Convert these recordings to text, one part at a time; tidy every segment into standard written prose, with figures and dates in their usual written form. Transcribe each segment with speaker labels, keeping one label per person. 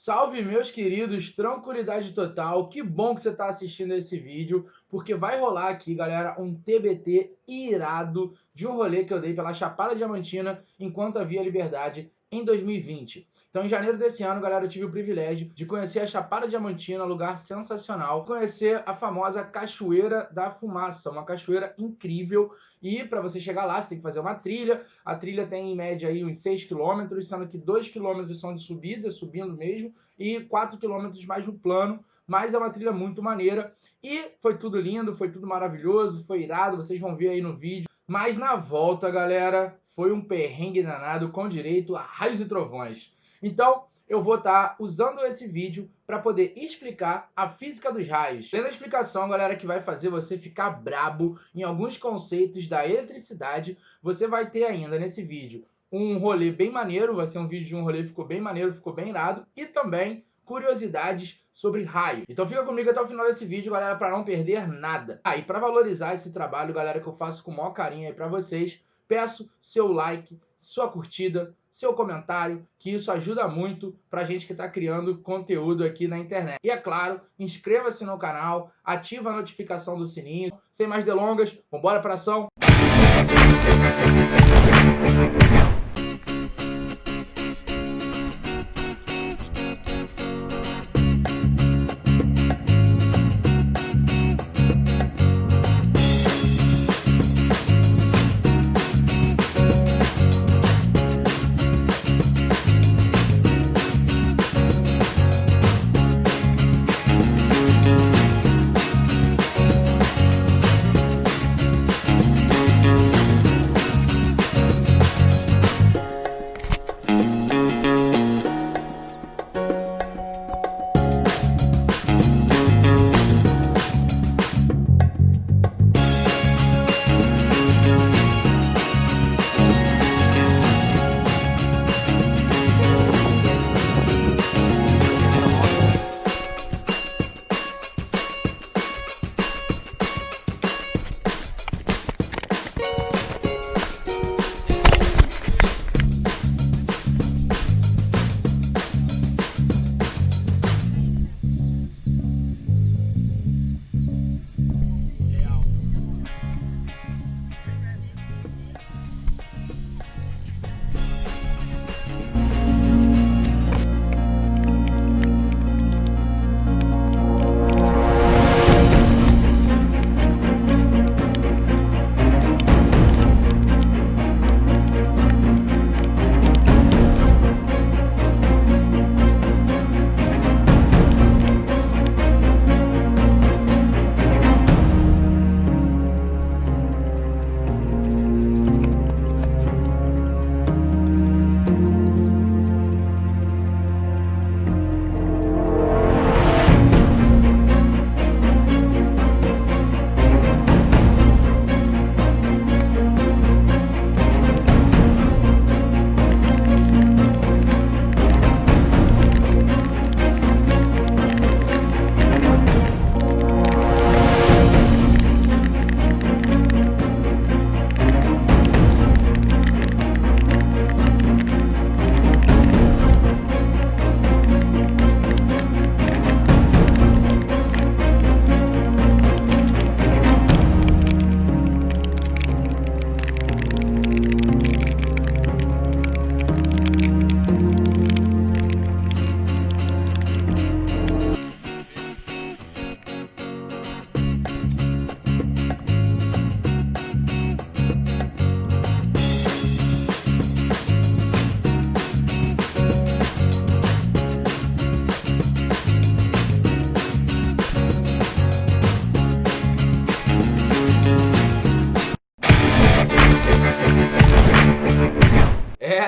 Speaker 1: Salve, meus queridos, tranquilidade total. Que bom que você está assistindo esse vídeo, porque vai rolar aqui, galera, um TBT irado de um rolê que eu dei pela Chapada Diamantina enquanto havia liberdade em 2020. Então, em janeiro desse ano, galera, eu tive o privilégio de conhecer a Chapada Diamantina, lugar sensacional, conhecer a famosa Cachoeira da Fumaça, uma cachoeira incrível. E para você chegar lá, você tem que fazer uma trilha. A trilha tem em média aí uns 6 quilômetros, sendo que 2 quilômetros são de subida, subindo mesmo, e 4 quilômetros mais no plano, mas é uma trilha muito maneira. E foi tudo lindo, foi tudo maravilhoso, foi irado, vocês vão ver aí no vídeo. Mas na volta, galera, foi um perrengue danado com direito a raios e trovões. Então, eu vou estar usando esse vídeo para poder explicar a física dos raios. Tendo a explicação, galera, que vai fazer você ficar brabo em alguns conceitos da eletricidade, você vai ter ainda nesse vídeo um rolê bem maneiro, vai ser um vídeo de um rolê que ficou bem maneiro, ficou bem irado, e também curiosidades sobre raio. Então fica comigo até o final desse vídeo, galera, para não perder nada. E para valorizar esse trabalho, galera, que eu faço com o maior carinho aí para vocês, peço seu like, sua curtida, seu comentário, que isso ajuda muito pra gente que está criando conteúdo aqui na internet. E é claro, inscreva-se no canal, ativa a notificação do sininho. Sem mais delongas, vambora pra ação!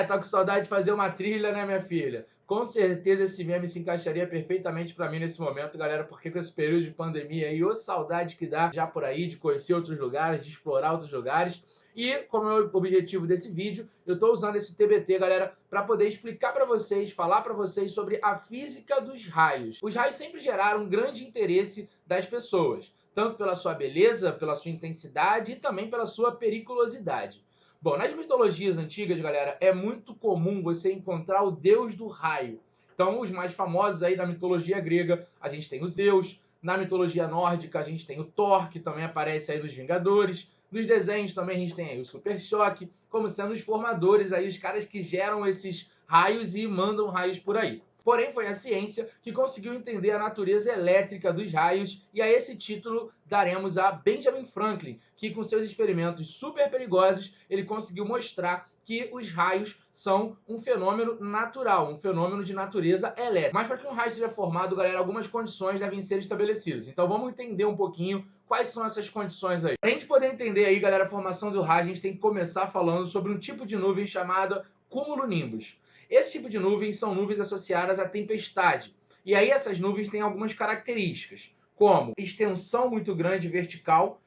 Speaker 1: Tá com saudade de fazer uma trilha, né, minha filha? Com certeza esse meme se encaixaria perfeitamente pra mim nesse momento, galera, porque com esse período de pandemia aí, ô saudade que dá já por aí de conhecer outros lugares, de explorar outros lugares. E como é o objetivo desse vídeo, eu tô usando esse TBT, galera, para poder explicar para vocês, falar para vocês sobre a física dos raios. Os raios sempre geraram um grande interesse das pessoas, tanto pela sua beleza, pela sua intensidade e também pela sua periculosidade. Bom, nas mitologias antigas, galera, é muito comum você encontrar o deus do raio. Então, os mais famosos aí da mitologia grega, a gente tem o Zeus. Na mitologia nórdica, a gente tem o Thor, que também aparece aí nos Vingadores. Nos desenhos também a gente tem aí o Super Choque, como sendo os formadores aí, os caras que geram esses raios e mandam raios por aí. Porém, foi a ciência que conseguiu entender a natureza elétrica dos raios, e a esse título daremos a Benjamin Franklin, que com seus experimentos super perigosos, ele conseguiu mostrar que os raios são um fenômeno natural, um fenômeno de natureza elétrica. Mas para que um raio seja formado, galera, algumas condições devem ser estabelecidas. Então vamos entender um pouquinho quais são essas condições aí. Para a gente poder entender aí, galera, a formação do raio, a gente tem que começar falando sobre um tipo de nuvem chamada cumulonimbus. Esse tipo de nuvens são nuvens associadas à tempestade. E aí essas nuvens têm algumas características, como extensão muito grande vertical.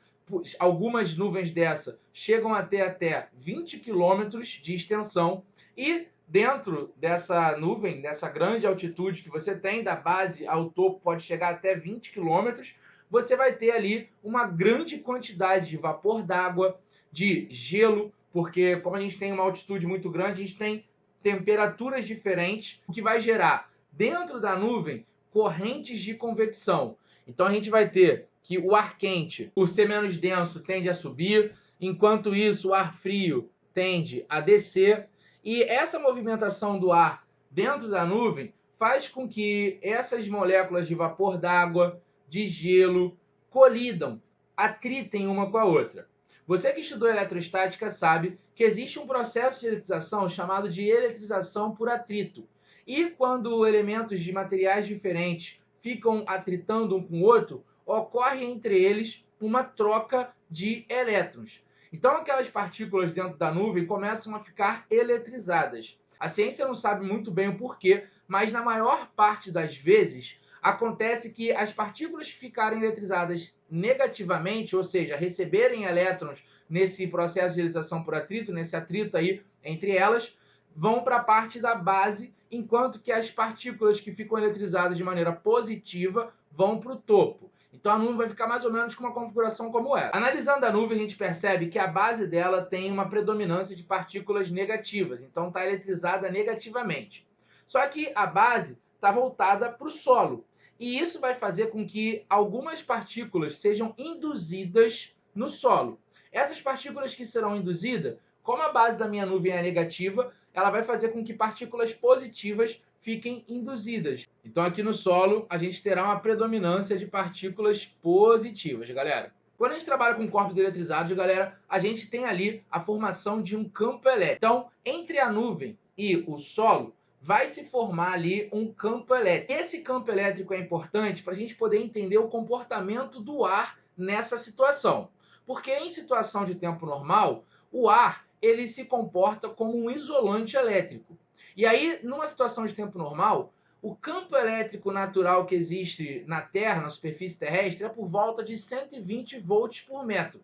Speaker 1: Algumas nuvens dessa chegam a ter até 20 quilômetros de extensão, e dentro dessa nuvem, dessa grande altitude que você tem, da base ao topo pode chegar até 20 quilômetros, você vai ter ali uma grande quantidade de vapor d'água, de gelo, porque como a gente tem uma altitude muito grande, a gente tem temperaturas diferentes, o que vai gerar dentro da nuvem correntes de convecção. Então a gente vai ter que o ar quente, por ser menos denso, tende a subir, enquanto isso o ar frio tende a descer, e essa movimentação do ar dentro da nuvem faz com que essas moléculas de vapor d'água, de gelo, colidam, atritem uma com a outra. Você que estudou eletrostática sabe que existe um processo de eletrização chamado de eletrização por atrito. E quando elementos de materiais diferentes ficam atritando um com o outro, ocorre entre eles uma troca de elétrons. Então aquelas partículas dentro da nuvem começam a ficar eletrizadas. A ciência não sabe muito bem o porquê, mas na maior parte das vezes acontece que as partículas ficarem eletrizadas negativamente, ou seja, receberem elétrons nesse processo de eletrização por atrito, nesse atrito aí entre elas, vão para a parte da base, enquanto que as partículas que ficam eletrizadas de maneira positiva vão para o topo. Então a nuvem vai ficar mais ou menos com uma configuração como essa. Analisando a nuvem, a gente percebe que a base dela tem uma predominância de partículas negativas, então está eletrizada negativamente. Só que a base está voltada para o solo, e isso vai fazer com que algumas partículas sejam induzidas no solo. Essas partículas que serão induzidas, como a base da minha nuvem é negativa, ela vai fazer com que partículas positivas fiquem induzidas. Então aqui no solo a gente terá uma predominância de partículas positivas, galera. Quando a gente trabalha com corpos eletrizados, galera, a gente tem ali a formação de um campo elétrico. Então, entre a nuvem e o solo, vai se formar ali um campo elétrico. Esse campo elétrico é importante para a gente poder entender o comportamento do ar nessa situação. Porque em situação de tempo normal, o ar ele se comporta como um isolante elétrico. E aí, numa situação de tempo normal, o campo elétrico natural que existe na Terra, na superfície terrestre, é por volta de 120 volts por metro.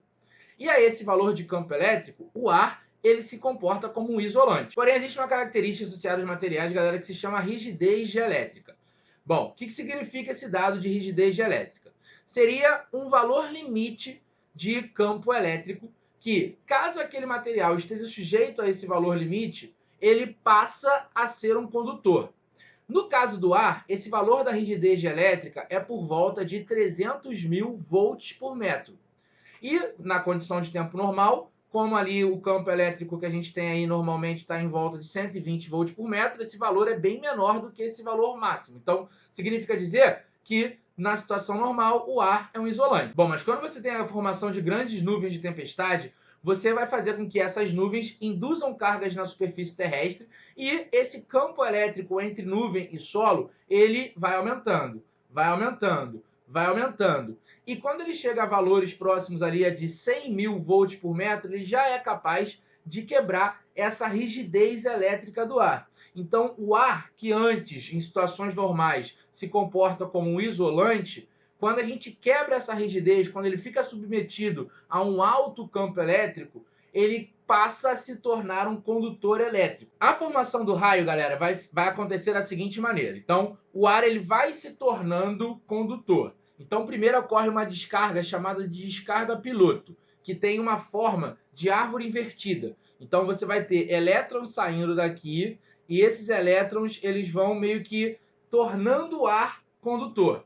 Speaker 1: E a esse valor de campo elétrico, o ar ele se comporta como um isolante. Porém, existe uma característica associada aos materiais, galera, que se chama rigidez dielétrica. Bom, o que significa esse dado de rigidez dielétrica? Seria um valor limite de campo elétrico que, caso aquele material esteja sujeito a esse valor limite, ele passa a ser um condutor. No caso do ar, esse valor da rigidez dielétrica é por volta de 300 mil volts por metro. E na condição de tempo normal, como ali o campo elétrico que a gente tem aí normalmente está em volta de 120 volts por metro, esse valor é bem menor do que esse valor máximo. Então, significa dizer que na situação normal o ar é um isolante. Bom, mas quando você tem a formação de grandes nuvens de tempestade, você vai fazer com que essas nuvens induzam cargas na superfície terrestre e esse campo elétrico entre nuvem e solo, ele vai aumentando, vai aumentando, vai aumentando. E quando ele chega a valores próximos ali a de 100 mil volts por metro, ele já é capaz de quebrar essa rigidez elétrica do ar. Então, o ar que antes, em situações normais, se comporta como um isolante, quando a gente quebra essa rigidez, quando ele fica submetido a um alto campo elétrico, ele passa a se tornar um condutor elétrico. A formação do raio, galera, vai acontecer da seguinte maneira. Então, o ar ele vai se tornando condutor. Então, primeiro ocorre uma descarga chamada de descarga piloto, que tem uma forma de árvore invertida. Então, você vai ter elétrons saindo daqui e esses elétrons eles vão meio que tornando o ar condutor.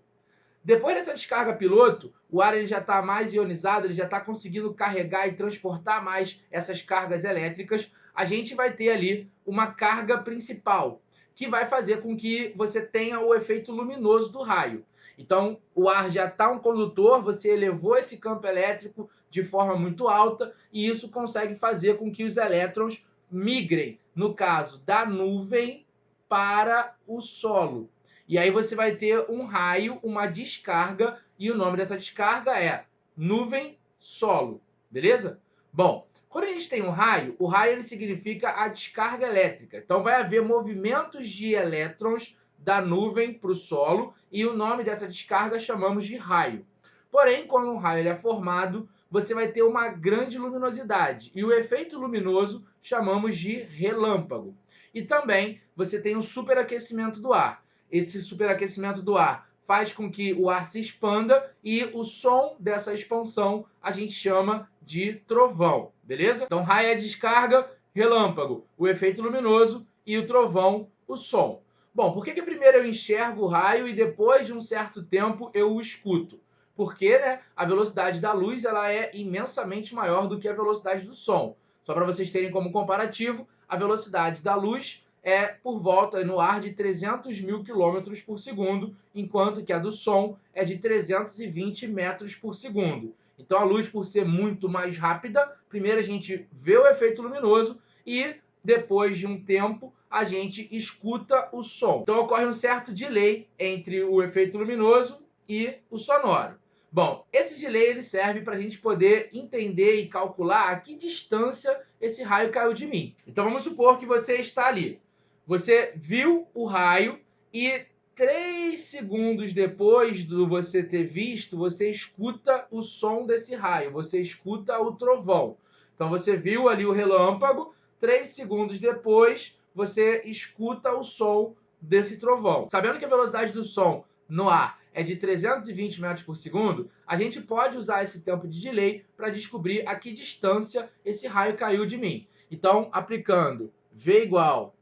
Speaker 1: Depois dessa descarga piloto, o ar ele já está mais ionizado, ele já está conseguindo carregar e transportar mais essas cargas elétricas. A gente vai ter ali uma carga principal, que vai fazer com que você tenha o efeito luminoso do raio. Então, o ar já está um condutor, você elevou esse campo elétrico de forma muito alta e isso consegue fazer com que os elétrons migrem, no caso da nuvem, para o solo. E aí você vai ter um raio, uma descarga, e o nome dessa descarga é nuvem solo, beleza? Bom, quando a gente tem um raio, o raio ele significa a descarga elétrica. Então vai haver movimentos de elétrons da nuvem para o solo, e o nome dessa descarga chamamos de raio. Porém, quando um raio ele é formado, você vai ter uma grande luminosidade, e o efeito luminoso chamamos de relâmpago. E também você tem o superaquecimento do ar. Esse superaquecimento do ar faz com que o ar se expanda e o som dessa expansão a gente chama de trovão, beleza? Então, raio é descarga, relâmpago, o efeito luminoso e o trovão, o som. Bom, por que primeiro eu enxergo o raio e depois de um certo tempo eu o escuto? Porque, né, a velocidade da luz ela é imensamente maior do que a velocidade do som. Só para vocês terem como comparativo, a velocidade da luz é por volta no ar de 300 mil quilômetros por segundo, enquanto que a do som é de 320 metros por segundo. Então a luz, por ser muito mais rápida, primeiro a gente vê o efeito luminoso e depois de um tempo a gente escuta o som. Então ocorre um certo delay entre o efeito luminoso e o sonoro. Bom, esse delay ele serve para a gente poder entender e calcular a que distância esse raio caiu de mim. Então vamos supor que você está ali. Você viu o raio e 3 segundos depois de você ter visto, você escuta o som desse raio, você escuta o trovão. Então você viu ali o relâmpago, 3 segundos depois você escuta o som desse trovão. Sabendo que a velocidade do som no ar é de 320 metros por segundo, a gente pode usar esse tempo de delay para descobrir a que distância esse raio caiu de mim. Então, aplicando V igual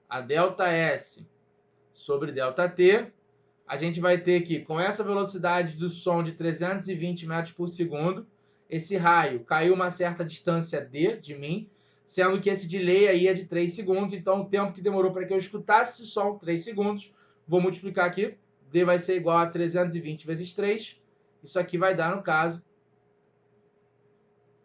Speaker 1: a ΔS sobre ΔT, a gente vai ter que, com essa velocidade do som de 320 metros por segundo, esse raio caiu uma certa distância D de mim, sendo que esse delay aí é de 3 segundos, então o tempo que demorou para que eu escutasse esse som, 3 segundos, vou multiplicar aqui, D vai ser igual a 320 vezes 3, isso aqui vai dar, no caso,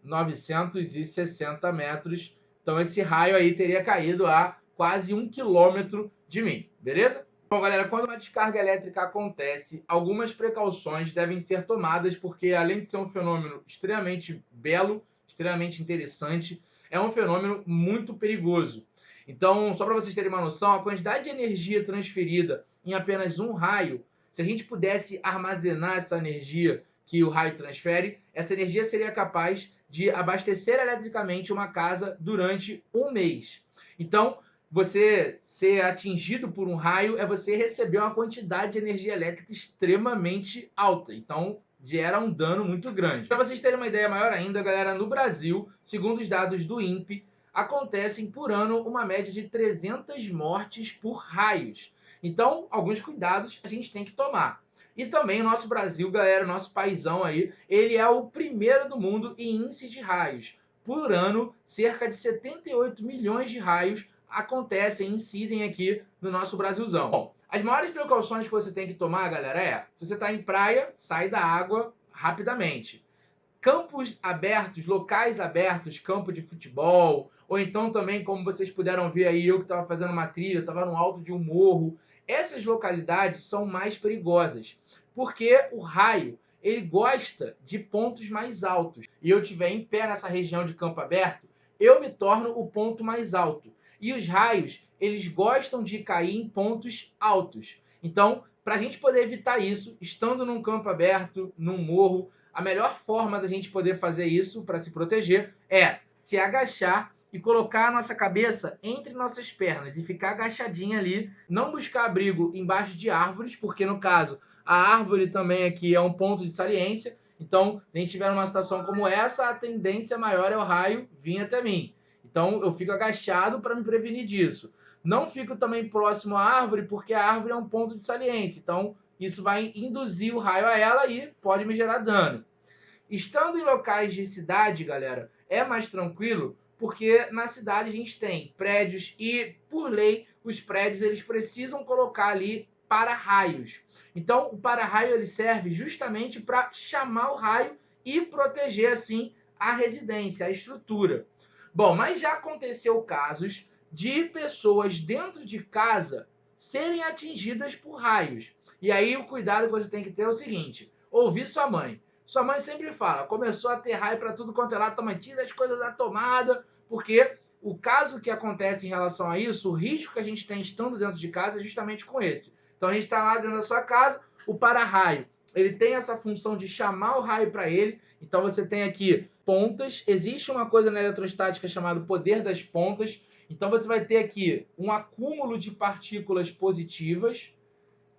Speaker 1: 960 metros, então esse raio aí teria caído a quase 1 quilômetro de mim, beleza? Bom, galera, quando uma descarga elétrica acontece, algumas precauções devem ser tomadas, porque além de ser um fenômeno extremamente belo, extremamente interessante, é um fenômeno muito perigoso. Então, só para vocês terem uma noção, a quantidade de energia transferida em apenas um raio, se a gente pudesse armazenar essa energia que o raio transfere, essa energia seria capaz de abastecer eletricamente uma casa durante um mês. Então, você ser atingido por um raio é você receber uma quantidade de energia elétrica extremamente alta. Então, gera um dano muito grande. Para vocês terem uma ideia maior ainda, galera, no Brasil, segundo os dados do INPE, acontecem por ano uma média de 300 mortes por raios. Então, alguns cuidados a gente tem que tomar. E também o nosso Brasil, galera, o nosso paizão aí, ele é o primeiro do mundo em índice de raios. Por ano, cerca de 78 milhões de raios acontecem, incidem aqui no nosso Brasilzão. Bom, as maiores precauções que você tem que tomar, galera, é, se você está em praia, sai da água rapidamente. Campos abertos, locais abertos, campo de futebol, ou então também, como vocês puderam ver aí, eu que estava fazendo uma trilha, estava no alto de um morro, essas localidades são mais perigosas, porque o raio, ele gosta de pontos mais altos. E eu estiver em pé nessa região de campo aberto, eu me torno o ponto mais alto. E os raios, eles gostam de cair em pontos altos. Então, para a gente poder evitar isso, estando num campo aberto, num morro, a melhor forma da gente poder fazer isso para se proteger é se agachar e colocar a nossa cabeça entre nossas pernas e ficar agachadinha ali, não buscar abrigo embaixo de árvores, porque no caso a árvore também aqui é um ponto de saliência, então se a gente estiver numa situação como essa, a tendência maior é o raio vir até mim. Então eu fico agachado para me prevenir disso. Não fico também próximo à árvore, porque a árvore é um ponto de saliência. Então isso vai induzir o raio a ela e pode me gerar dano. Estando em locais de cidade, galera, é mais tranquilo, porque na cidade a gente tem prédios e, por lei, os prédios eles precisam colocar ali para-raios. Então, o para-raio ele serve justamente para chamar o raio e proteger, assim, a residência, a estrutura. Bom, mas já aconteceu casos de pessoas dentro de casa serem atingidas por raios. E aí o cuidado que você tem que ter é o seguinte: ouvir sua mãe. Sua mãe sempre fala, começou a ter raio para tudo quanto é lado, toma, tira as coisas da tomada, porque o caso que acontece em relação a isso, o risco que a gente tem estando dentro de casa é justamente com esse. Então a gente está lá dentro da sua casa, o para-raio, ele tem essa função de chamar o raio para ele. Então você tem aqui pontas, existe uma coisa na eletrostática chamada poder das pontas. Então você vai ter aqui um acúmulo de partículas positivas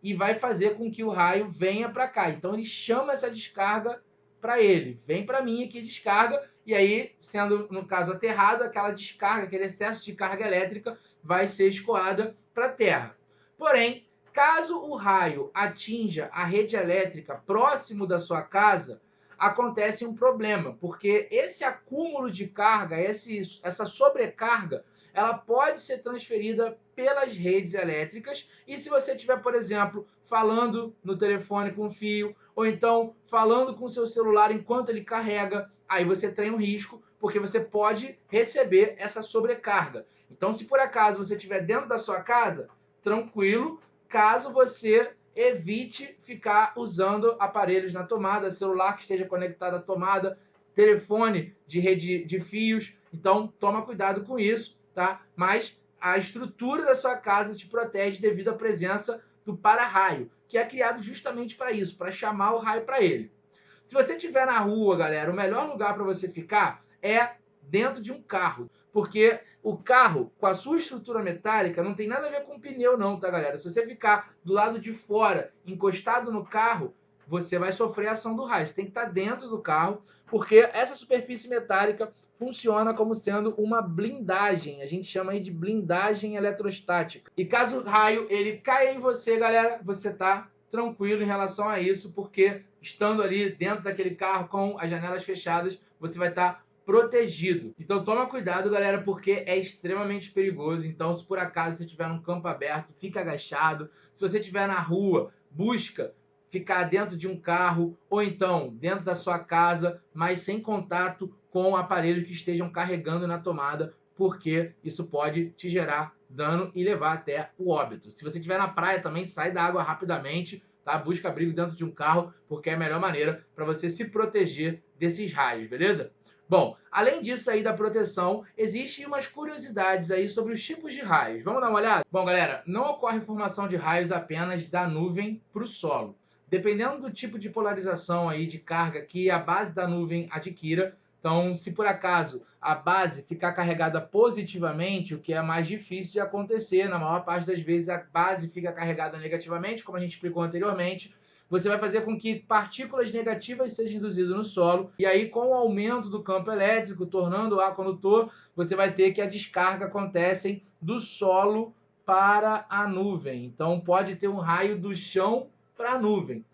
Speaker 1: e vai fazer com que o raio venha para cá. Então ele chama essa descarga para ele. Vem para mim aqui, descarga, e aí, sendo no caso aterrado, aquela descarga, aquele excesso de carga elétrica vai ser escoada para a Terra. Porém, caso o raio atinja a rede elétrica próximo da sua casa, acontece um problema, porque esse acúmulo de carga, essa sobrecarga, ela pode ser transferida pelas redes elétricas. E se você estiver, por exemplo, falando no telefone com o fio, ou então falando com o seu celular enquanto ele carrega, aí você tem um risco, porque você pode receber essa sobrecarga. Então, se por acaso você estiver dentro da sua casa, tranquilo, caso você evite ficar usando aparelhos na tomada, celular que esteja conectado à tomada, telefone de rede de fios. Então, toma cuidado com isso, tá? Mas a estrutura da sua casa te protege devido à presença do para-raio, que é criado justamente para isso, para chamar o raio para ele. Se você estiver na rua, galera, o melhor lugar para você ficar é dentro de um carro, porque o carro, com a sua estrutura metálica, não tem nada a ver com pneu não, tá, galera? Se você ficar do lado de fora, encostado no carro, você vai sofrer a ação do raio. Você tem que estar dentro do carro, porque essa superfície metálica funciona como sendo uma blindagem. A gente chama aí de blindagem eletrostática. E caso o raio ele caia em você, galera, você tá tranquilo em relação a isso, porque estando ali dentro daquele carro com as janelas fechadas, você vai estar protegido. Então toma cuidado, galera, porque é extremamente perigoso. Então, se por acaso você estiver num campo aberto, fica agachado. Se você estiver na rua, busca ficar dentro de um carro ou então dentro da sua casa, mas sem contato com aparelhos que estejam carregando na tomada, porque isso pode te gerar dano e levar até o óbito. Se você estiver na praia também, sai da água rapidamente, tá? Busca abrigo dentro de um carro, porque é a melhor maneira para você se proteger desses raios, beleza? Bom, além disso aí da proteção, existem umas curiosidades aí sobre os tipos de raios. Vamos dar uma olhada? Bom, galera, não ocorre formação de raios apenas da nuvem para o solo. Dependendo do tipo de polarização aí de carga que a base da nuvem adquira, então, se por acaso a base ficar carregada positivamente, o que é mais difícil de acontecer, na maior parte das vezes a base fica carregada negativamente, como a gente explicou anteriormente, você vai fazer com que partículas negativas sejam induzidas no solo, e aí com o aumento do campo elétrico, tornando o ar condutor, você vai ter que a descarga acontece do solo para a nuvem. Então pode ter um raio do chão para a nuvem.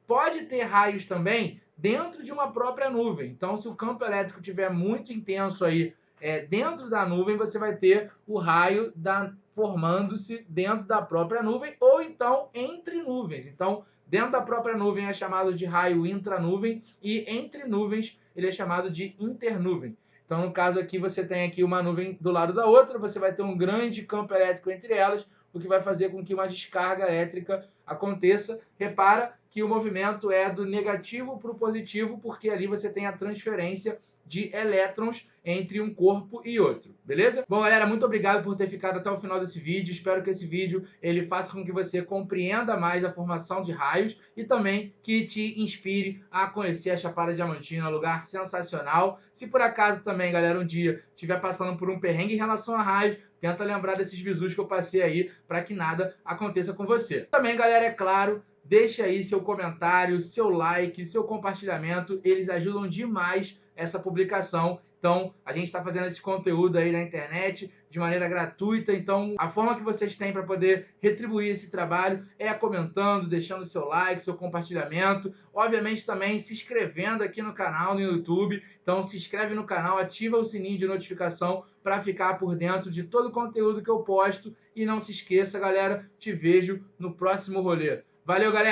Speaker 1: Pode ter raios também dentro de uma própria nuvem. Então, se o campo elétrico estiver muito intenso aí dentro da nuvem, você vai ter o raio formando-se dentro da própria nuvem ou então entre nuvens. Então, dentro da própria nuvem é chamado de raio intranuvem e entre nuvens ele é chamado de internuvem. Então, no caso aqui, você tem aqui uma nuvem do lado da outra, você vai ter um grande campo elétrico entre elas, o que vai fazer com que uma descarga elétrica aconteça. Repara que o movimento é do negativo para o positivo, porque ali você tem a transferência de elétrons entre um corpo e outro, beleza? Bom, galera, muito obrigado por ter ficado até o final desse vídeo. Espero que esse vídeo ele faça com que você compreenda mais a formação de raios e também que te inspire a conhecer a Chapada Diamantina, um lugar sensacional. Se por acaso também, galera, um dia estiver passando por um perrengue em relação a raios, tenta lembrar desses bizus que eu passei aí para que nada aconteça com você. Também, galera, é claro, deixe aí seu comentário, seu like, seu compartilhamento, eles ajudam demais essa publicação Então, a gente está fazendo esse conteúdo aí na internet de maneira gratuita. Então, a forma que vocês têm para poder retribuir esse trabalho é comentando, deixando seu like, seu compartilhamento. Obviamente, também se inscrevendo aqui no canal, no YouTube. Então, se inscreve no canal, ativa o sininho de notificação para ficar por dentro de todo o conteúdo que eu posto. E não se esqueça, galera, te vejo no próximo rolê. Valeu, galera!